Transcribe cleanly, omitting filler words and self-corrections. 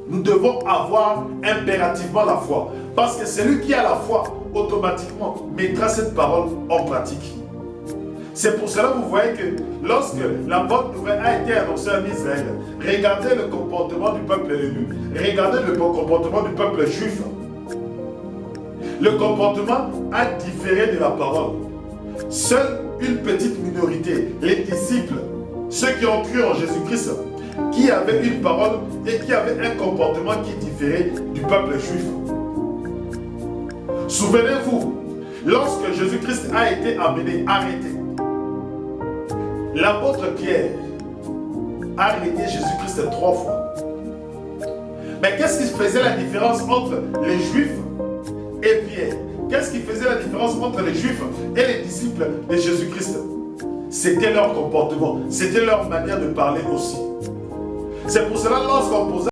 Nous devons avoir impérativement la foi. Parce que celui qui a la foi, automatiquement, mettra cette parole en pratique. C'est pour cela que vous voyez que lorsque la bonne nouvelle a été annoncée en Israël, regardez le comportement du peuple élu, regardez le comportement du peuple juif. Le comportement a différé de la parole. Seule une petite minorité, les disciples, ceux qui ont cru en Jésus-Christ, qui avaient une parole et qui avaient un comportement qui différait du peuple juif. Souvenez-vous, lorsque Jésus-Christ a été arrêté, l'apôtre Pierre a arrêté Jésus-Christ 3 fois. Mais qu'est-ce qui faisait la différence entre les Juifs et Pierre? Qu'est-ce qui faisait la différence entre les Juifs et les disciples de Jésus-Christ? C'était leur comportement, c'était leur manière de parler aussi. C'est pour cela lorsqu'on posait